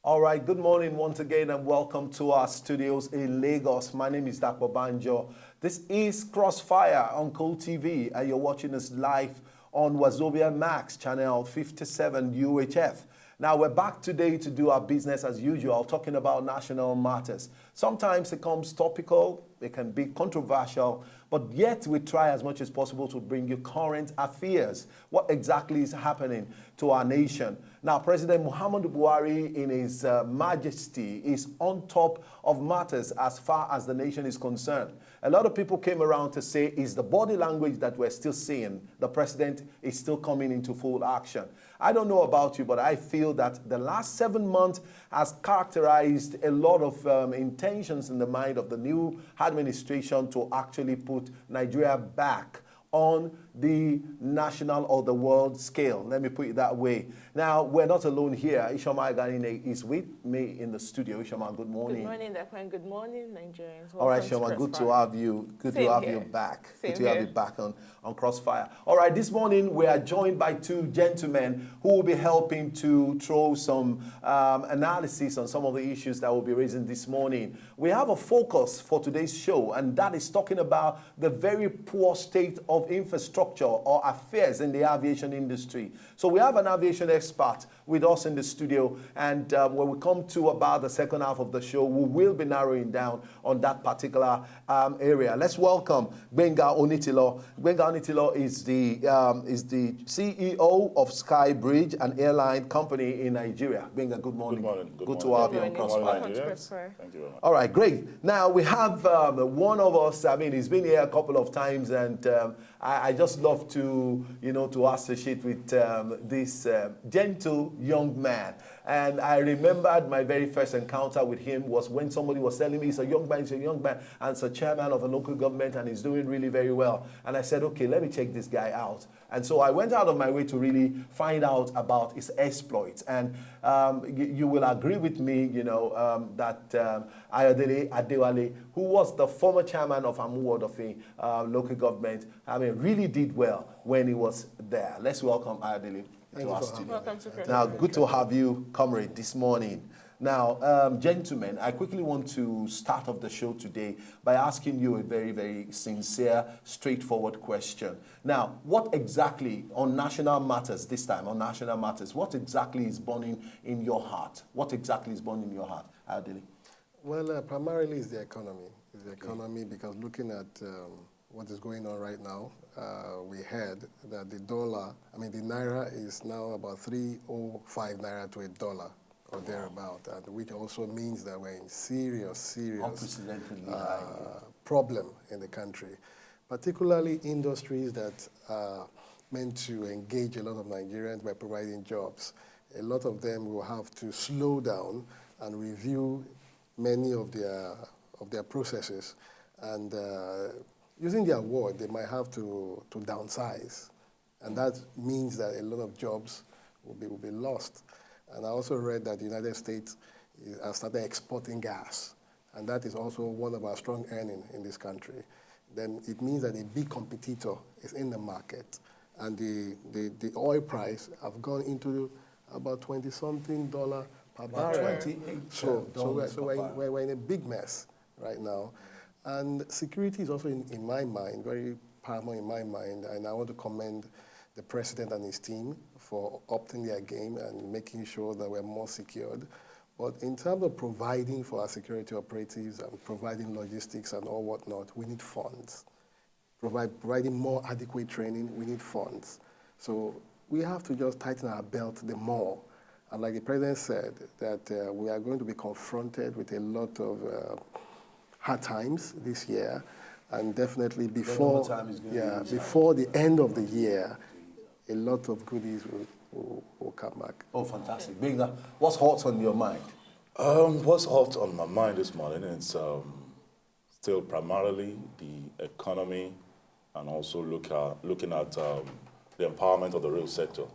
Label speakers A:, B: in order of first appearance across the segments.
A: All right, good morning once again and welcome to our studios in Lagos. My name is Dr. Banjo. This is Crossfire on Cool TV and you're watching us live on Wazobia Max, channel 57 UHF. Now, we're back today to do our business as usual, talking about national matters. Sometimes it comes topical, it can be controversial, but yet we try as much as possible to bring you current affairs, what exactly is happening to our nation. Now, President Muhammadu Buhari, in his majesty, is on top of matters as far as the nation is concerned. A lot of people came around to say, is the body language that we're still seeing, the president is still coming into full action. I don't know about you, but I feel that the last 7 months has characterized a lot of intentions in the mind of the new administration to actually put Nigeria back on the national or the world scale. Let me put it that way. Now, we're not alone here. Ishama Ganine is with me in the studio. Ishama, good morning.
B: Good morning, Dakwan. Good morning, Nigerians.
A: All right, Shama, good to have you. Good to have you back. Good to have you back on Crossfire. All right, this morning we are joined by two gentlemen who will be helping to throw some analysis on some of the issues that we'll be raising this morning. We have a focus for today's show, and that is talking about the very poor state of infrastructure or affairs in the aviation industry. So we have an aviation expert with us in the studio, and when we come to about the second half of the show, we will be narrowing down on that particular area. Let's welcome Benga Onitilo. Benga Onitilo is the CEO of Sky Bridge, an airline company in Nigeria. Benga, good morning.
C: Good morning.
A: Good to have you on Crossfire.
C: Thank you very much.
A: All right, great. Now we have one of us. I mean, he's been here a couple of times, and I just love to, to associate with this gentle young man. And I remembered my very first encounter with him was when somebody was telling me he's a young man, and it's a chairman of a local government, and he's doing really very well. And I said, okay, let me check this guy out. And so I went out of my way to really find out about his exploits. And you will agree with me, that Ayodele Adewale, who was the former chairman of Amuwodofi local government, really did well when he was there. Let's welcome Ayodele to our studio.
B: Welcome to Chris.
A: Now, good to have you, comrade, this morning. Now, gentlemen, I quickly want to start off the show today by asking you a very, very sincere, straightforward question. Now, what exactly, on national matters this time, what exactly is burning in your heart? What exactly is burning in your heart, Adili?
D: Well, primarily it's the economy. It's the economy because looking at what is going on right now, we heard that the naira is now about 305 naira to a dollar or thereabout, and which also means that we're in serious problem in the country, particularly industries that are meant to engage a lot of Nigerians by providing jobs. A lot of them will have to slow down and review many of their processes, and using their word, they might have to downsize, and that means that a lot of jobs will be lost. And I also read that the United States has started exporting gas, and that is also one of our strong earnings in this country. Then it means that a big competitor is in the market, and the oil price have gone into about $20-something per barrel. So we're in a big mess right now. And security is also in my mind, very paramount in my mind, and I want to commend the president and his team for upping their game and making sure that we're more secured. But in terms of providing for our security operatives and providing logistics and all whatnot, we need funds. Providing more adequate training, we need funds. So we have to just tighten our belt the more. And like the president said, that we are going to be confronted with a lot of hard times this year, and definitely before the end of the year, a lot of goodies will come back.
A: Oh, fantastic. Benga, what's hot on your mind?
C: What's hot on my mind this morning is still primarily the economy, and also looking at the empowerment of the real sector.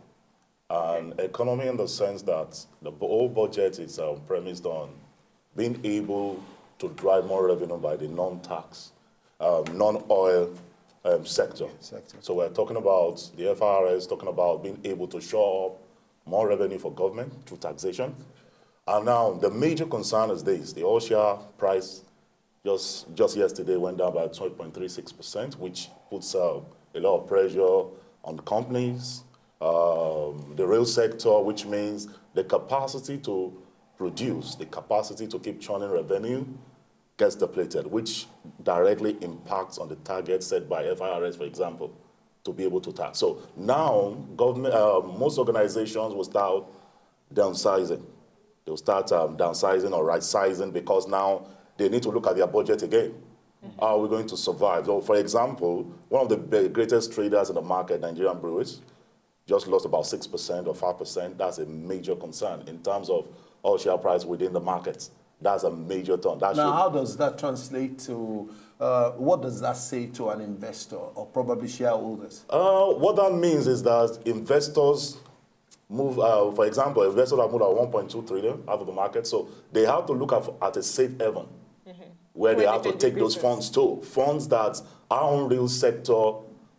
C: And economy in the sense that the whole budget is premised on being able to drive more revenue by the non-tax, non-oil sector. So we're talking about the FRS, talking about being able to show up more revenue for government through taxation, And now the major concern is this: the oil share price just yesterday went down by 12.36%, which puts a lot of pressure on the companies, the rail sector, which means the capacity to produce, the capacity to keep churning revenue gets depleted, which directly impacts on the target set by FIRS, for example, to be able to tax. So now government, most organizations will start downsizing. They'll start downsizing or right-sizing because now they need to look at their budget again. How are we going to survive? So, for example, one of the greatest traders in the market, Nigerian Brewers, just lost about 6% or 5%. That's a major concern in terms of oil share price within the market. That's a major turn.
A: Now, how does that translate to, what does that say to an investor or probably shareholders?
C: What that means is that investors move, for example, investors have moved at 1.2 trillion out of the market, so they have to look at a safe haven where they have to take those funds to. Funds that are on real sector,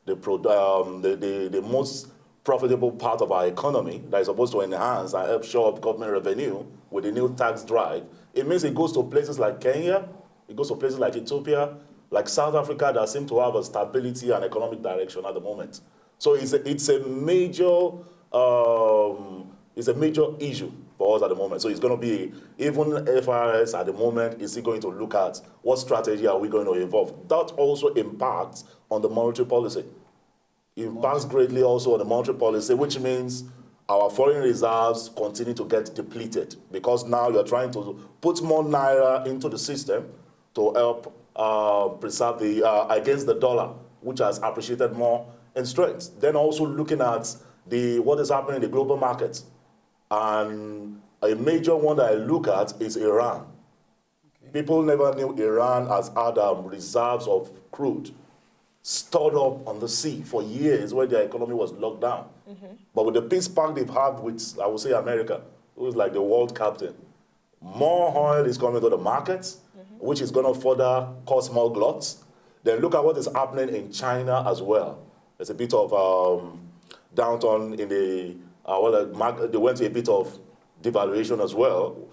C: the most profitable part of our economy that is supposed to enhance and help show up government revenue with the new tax drive. It means it goes to places like Kenya, it goes to places like Ethiopia, like South Africa that seem to have a stability and economic direction at the moment. So it's a major issue for us at the moment. So it's going to be, even FIRS at the moment, is it going to look at what strategy are we going to evolve? That also impacts on the monetary policy. It impacts greatly also on the monetary policy, which means our foreign reserves continue to get depleted because now you're trying to put more naira into the system to help preserve the against the dollar, which has appreciated more in strength. Then also looking at what is happening in the global markets. And a major one that I look at is Iran. Okay. People never knew Iran has had reserves of crude stored up on the sea for years when their economy was locked down. But with the peace pact they've had with, I would say, America, who is like the world captain, more oil is coming to the markets, which is going to further cause more gluts. Then look at what is happening in China as well. There's a bit of downturn in the, they went to a bit of devaluation as well.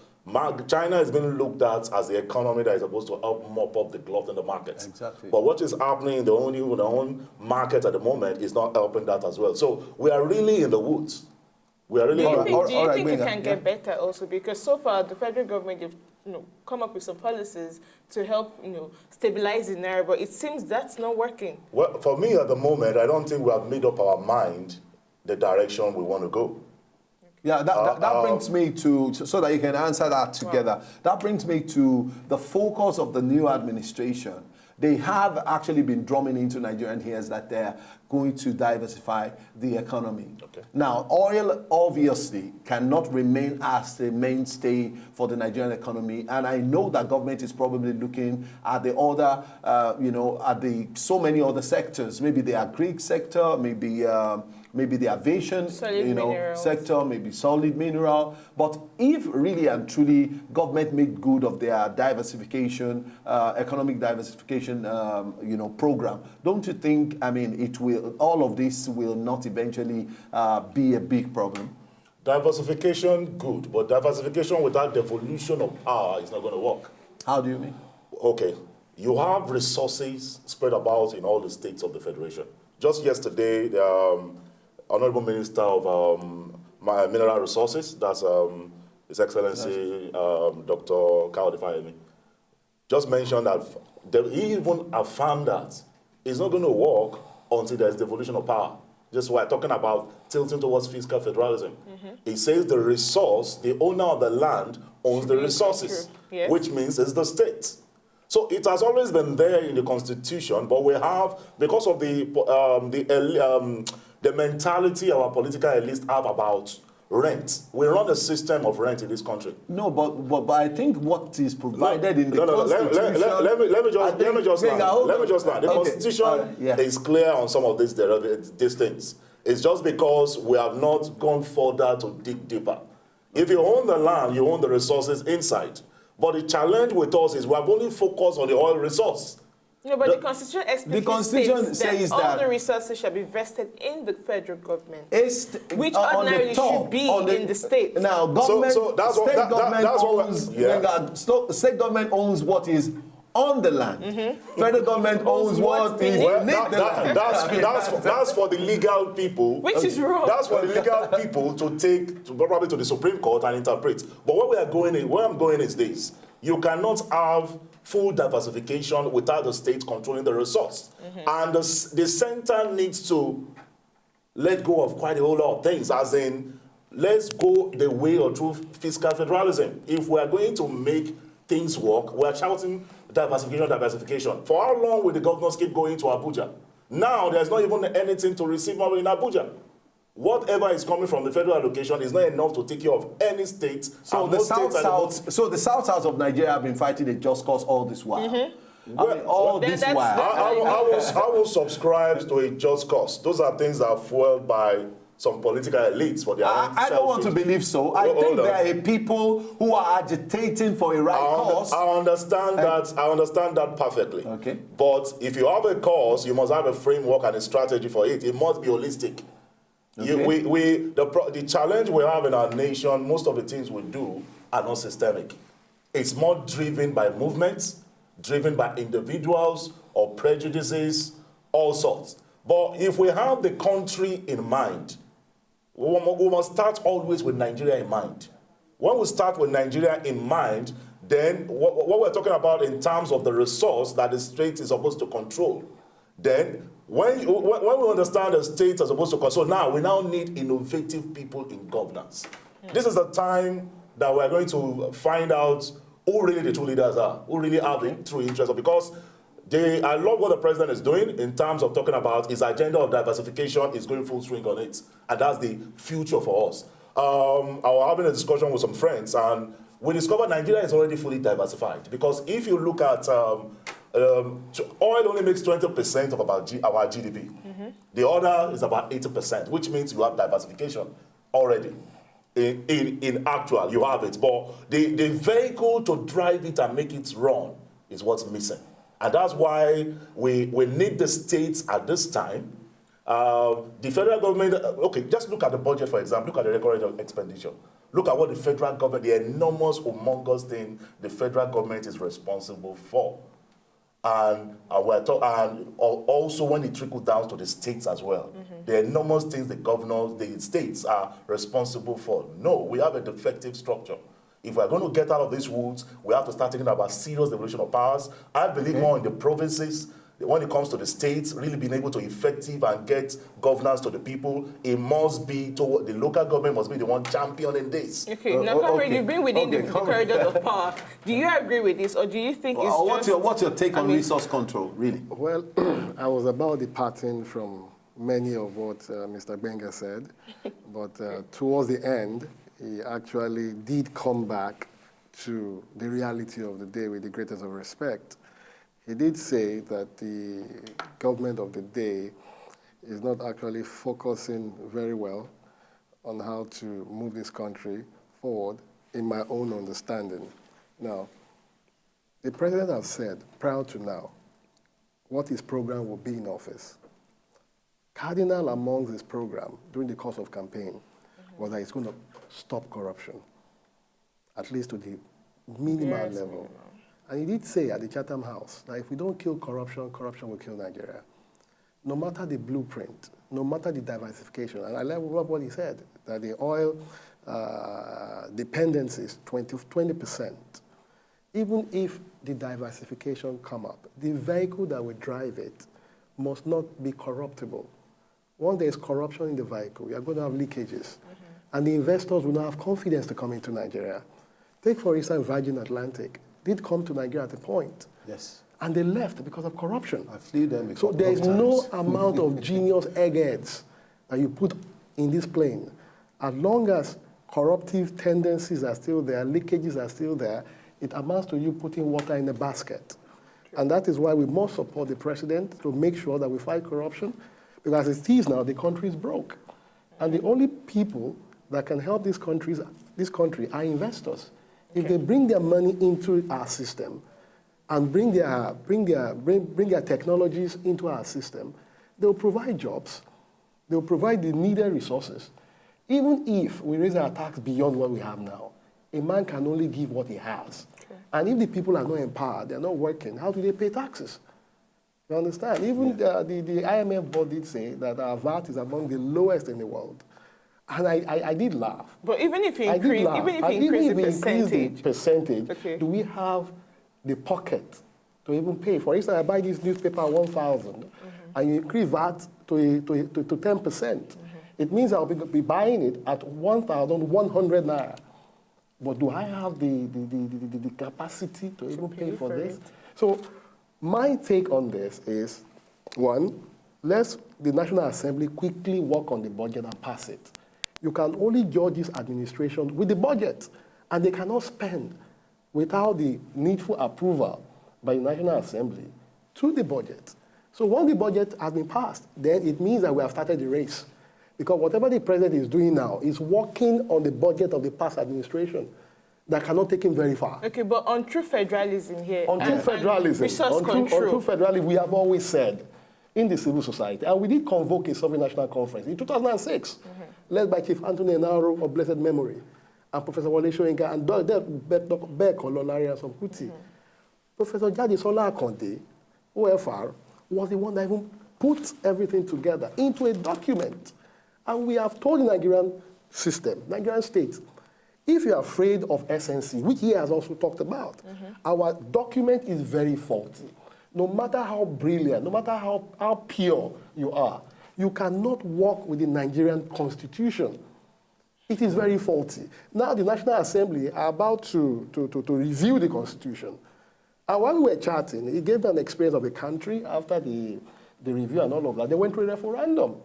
C: China has been looked at as the economy that is supposed to help mop up the glut in the market.
A: Exactly.
C: But what is happening in the own market at the moment is not helping that as well. So we are really in the woods. We are really.
B: Do you think it can get better also? Because so far the federal government have come up with some policies to help stabilize the naira, but it seems that's not working.
C: Well, for me at the moment, I don't think we have made up our mind the direction we want to go.
A: Yeah, that brings me to, so that you can answer that together, that brings me to the focus of the new administration. They have actually been drumming into Nigerian ears that they're going to diversify the economy.
C: Okay.
A: Now, oil obviously cannot remain as the mainstay for the Nigerian economy, and I know that government is probably looking at the other, at the so many other sectors, maybe the agri sector, maybe the aviation sector, maybe solid mineral. But if really and truly government made good of their diversification, economic diversification, program, don't you think, all of this will not eventually be a big problem?
C: Diversification, good, but diversification without devolution of power is not going to work.
A: How do you mean?
C: Okay, you have resources spread about in all the states of the Federation. Just yesterday, the Honorable Minister of Mineral Resources, that's His Excellency Dr. Kayode Fayemi, just mentioned that he even affirmed that it's not going to work until there's devolution of power. Just why talking about tilting towards fiscal federalism. He says the resource, the owner of the land owns the resources, yes, which means it's the state. So it has always been there in the Constitution, but we have, because of the mentality our political elites have about rent. We run a system of rent in this country. No,
A: but I think what is provided in the Constitution...
C: Let me just land. The Constitution is clear on some of these things. It's just because we have not gone further to dig deeper. If you own the land, you own the resources inside. But the challenge with us is we have only focused on the oil resource.
B: No, but the Constitution explicitly states that all the resources shall be vested in the federal government, which ordinarily should be in the state.
A: Now, government, state government owns what is on the land. Federal government owns what is beneath the land.
C: That's for the legal people.
B: Which is wrong.
C: That's for the legal people to take probably to the Supreme Court and interpret. But where I'm going is this. You cannot have full diversification without the state controlling the resource. And the center needs to let go of quite a whole lot of things, as in, let's go the way or through fiscal federalism. If we are going to make things work, we are shouting diversification. For how long will the governors keep going to Abuja? Now, there's not even anything to receive money in Abuja. Whatever is coming from the federal allocation is not enough to take care of any state.
A: So the South of Nigeria have been fighting a just cause all this while. I
C: will subscribe to a just cause. Those are things that are fueled by some political elites for their own
A: I don't want to believe so. I think there are people who are agitating for a right cause.
C: I understand that perfectly.
A: Okay.
C: But if you have a cause, you must have a framework and a strategy for it. It must be holistic. Okay. The challenge we have in our nation, most of the things we do are not systemic. It's more driven by movements, driven by individuals or prejudices, all sorts. But if we have the country in mind, we must start always with Nigeria in mind. When we start with Nigeria in mind, then what we're talking about in terms of the resource that the state is supposed to control, then when we understand the state is supposed to control, now we now need innovative people in governance. This is the time that we're going to find out who really the true leaders are, who really have the true interest, because I love what the president is doing in terms of talking about his agenda of diversification is going full swing on it. And that's the future for us. I was having a discussion with some friends, and we discovered Nigeria is already fully diversified. Because if you look at oil only makes 20% of our GDP. The other is about 80%, which means you have diversification already. In actual, you have it. But the vehicle to drive it and make it run is what's missing. And that's why we need the states at this time. The federal government, okay, just look at the budget, for example. Look at the record expenditure. Look at what the federal government, the enormous, humongous thing the federal government is responsible for. And also when it trickles down to the states as well. The enormous things the governors, the states are responsible for. No, we have a defective structure. If we're going to get out of these woods, we have to start thinking about serious devolution of powers. I believe more in the provinces. When it comes to the states, really being able to effective and get governance to the people, it must be toward the local government must be the one championing this.
B: Okay, now, Comrade, you've been within the corridors of power. Do you agree with this, or do you think it's
A: what's your take on resource control, really?
D: Well, I was about departing from many of what Mr. Benga said, but towards the end, he actually did come back to the reality of the day with the greatest of respect. He did say that the government of the day is not actually focusing very well on how to move this country forward, in my own understanding. Now, the president has said, prior to now, what his program will be in office. Cardinal amongst his program during the course of campaign was that he's going to stop corruption, at least to the minimal level. And he did say at the Chatham House that if we don't kill corruption, corruption will kill Nigeria. No matter the blueprint, no matter the diversification, and I love what he said, that the oil dependency is 20%. Even if the diversification come up, the vehicle that will drive it must not be corruptible. Once there is corruption in the vehicle, you are going to have leakages. And the investors will not have confidence to come into Nigeria. Take, for instance, Virgin Atlantic. Did come to Nigeria at a point.
A: Yes.
D: And they left because of corruption.
A: I flew them.
D: So there is no amount of genius eggheads that you put in this plane. As long as corruptive tendencies are still there, leakages are still there, it amounts to you putting water in a basket. And that is why we must support the president to make sure that we fight corruption, because as it is now, the country is broke. And the only people that can help this country are investors. If they bring their money into our system, and bring their technologies into our system, they'll provide jobs. They'll provide the needed resources. Even if we raise our tax beyond what we have now, a man can only give what he has. Okay. And if the people are not empowered, they're not working, how do they pay taxes? You understand? Even the IMF board did say that our VAT is among the lowest in the world. And I did laugh.
B: But even if you increase,
D: the percentage, okay, do we have the pocket to even pay? For instance, I buy this newspaper at 1,000, and you increase that to 10%. It means I'll be buying it at 1,100 naira. But do I have the capacity to even pay for this? So my take on this is, one, let the National Assembly quickly work on the budget and pass it. You can only judge this administration with the budget, and they cannot spend without the needful approval by the National Assembly to the budget. So once the budget has been passed, then it means that we have started the race. Because whatever the president is doing now is working on the budget of the past administration that cannot take him very far.
B: Okay, but on true federalism here,
D: on true federalism, we have always said in the civil society, and we did convoke a sovereign national conference in 2006, led by Chief Anthony Enaro of blessed memory, and Professor Wole Soyinka, and Dr. Beck Ololari and some Kuti. Professor Jadisola Akonde, OFR, was the one that even put everything together into a document. And we have told the Nigerian system, Nigerian state, if you're afraid of SNC, which he has also talked about, our document is very faulty. No matter how brilliant, no matter how pure you are, you cannot work with the Nigerian constitution. It is very faulty. Now the National Assembly are about to review the constitution. And while we were chatting, it gave me an experience of the country after the review and all of that. They went to a referendum.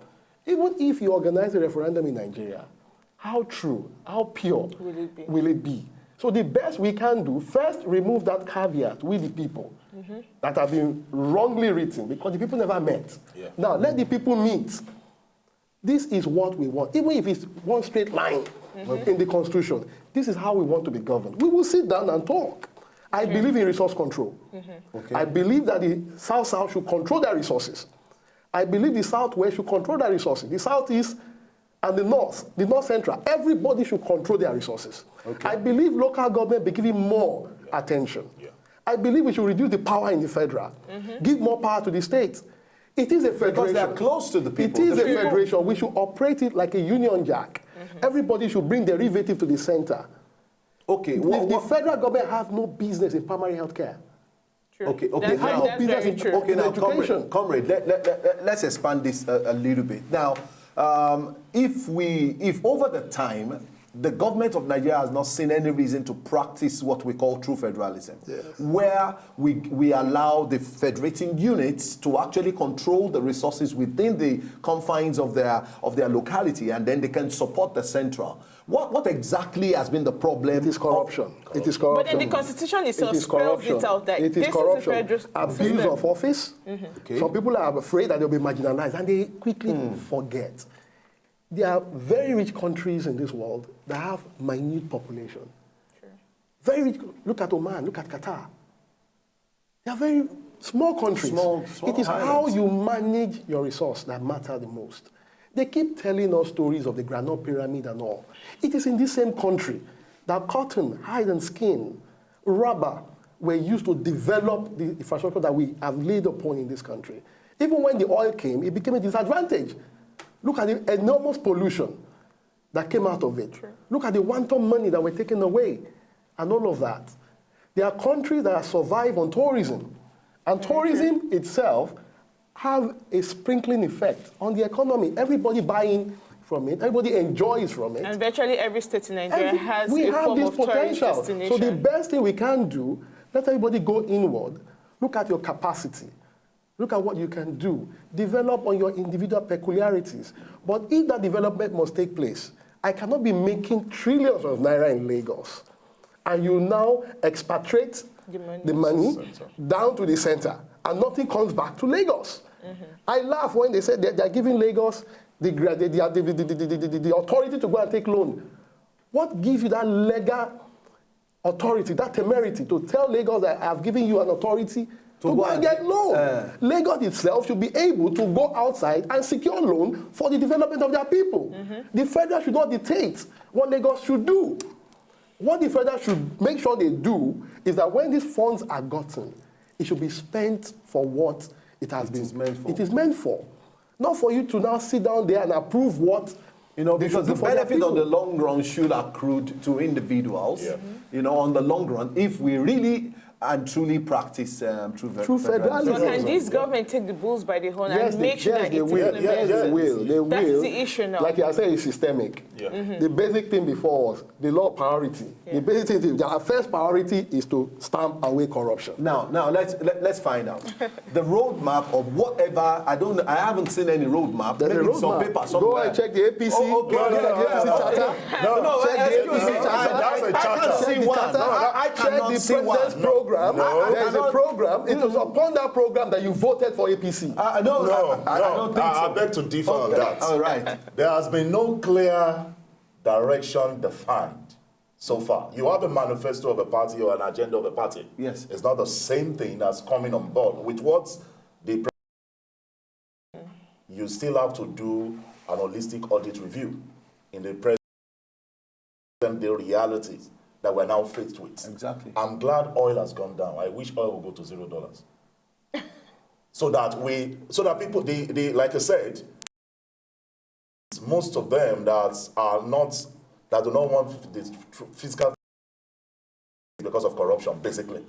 D: Even if you organize a referendum in Nigeria, how true, how pure will it be? So the best we can do, first remove that caveat with the people that have been wrongly written, because the people never met. Yeah. Now let the people meet. This is what we want. Even if it's one straight line in the constitution, this is how we want to be governed. We will sit down and talk. I believe in resource control. Okay. I believe that the South-South should control their resources. I believe the Southwest should control their resources. The Southeast and the North Central, everybody should control their resources. Okay. I believe local government be given more attention. Yeah. I believe we should reduce the power in the federal, give more power to the states. It is a federation.
A: Because they are close to the people.
D: It is a federation. We should operate it like a union jack. Everybody should bring derivative to the center.
A: Okay.
D: The federal government has no business in primary health care.
B: True.
A: Okay.
B: Now,
A: comrade, let's expand this a little bit. Now, if over the time the government of Nigeria has not seen any reason to practice what we call true federalism, where we allow the federating units to actually control the resources within the confines of their locality, and then they can support the central. What exactly has been the problem?
D: It is corruption. It is corruption.
B: But then the constitution itself spells it out that
D: it is corruption. Abuse of office. Okay. Some people are afraid that they'll be marginalized, and they quickly forget. There are very rich countries in this world that have minute population. Sure. Very rich. Look at Oman. Look at Qatar. They are very small countries. Small it is islands. How you manage your resource that matters the most. They keep telling us stories of the Granite Pyramid and all. It is in this same country that cotton, hide and skin, rubber were used to develop the infrastructure that we have laid upon in this country. Even when the oil came, it became a disadvantage. Look at the enormous pollution that came out of it. Sure. Look at the one-ton money that were taken away and all of that. There are countries that survive on tourism. And tourism itself have a sprinkling effect on the economy. Everybody buying from it. Everybody enjoys from it.
B: And virtually every state in Nigeria has a form of tourist destination.
D: So the best thing we can do, let everybody go inward. Look at your capacity. Look at what you can do. Develop on your individual peculiarities. But if that development must take place, I cannot be making trillions of naira in Lagos. And you now expatriate the money down to the center. And nothing comes back to Lagos. I laugh when they say they're giving Lagos the authority to go and take loan. What gives you that legal authority, that temerity to tell Lagos that I have given you an authority to go and get loan. Lagos itself should be able to go outside and secure loan for the development of their people. The federal should not dictate what Lagos should do. What the federal should make sure they do is that when these funds are gotten, it should be spent for what it is meant for. Not for you to now sit down there and approve what
A: because the benefit on the long run should accrue to individuals, on the long run, if we really and truly practice true federalism.
B: But can this government take the bulls by the horn and make sure that it's implemented?
D: Yes, they will.
B: That's the issue now.
D: Like I said, it's systemic. The basic thing before was the law priority. The basic thing, our first priority is to stamp away corruption.
A: Now let's find out the roadmap of whatever. I haven't seen any roadmap.
D: There's
A: maybe
D: a roadmap.
A: some paper somewhere.
D: Go and check the APC.
A: I cannot see one.
D: Program. There's a program. It was upon that program that you voted for APC.
A: I don't think so.
C: I beg to differ on that.
A: All right.
C: There has been no clear direction defined so far. You have a manifesto of a party or an agenda of a party.
A: Yes.
C: It's not the same thing as coming on board with what the you still have to do an holistic audit review in the present day realities that we're now faced with.
A: Exactly.
C: I'm glad oil has gone down. I wish oil would go to $0. so that people, they like I said, most of them that do not want this fiscal because of corruption, basically.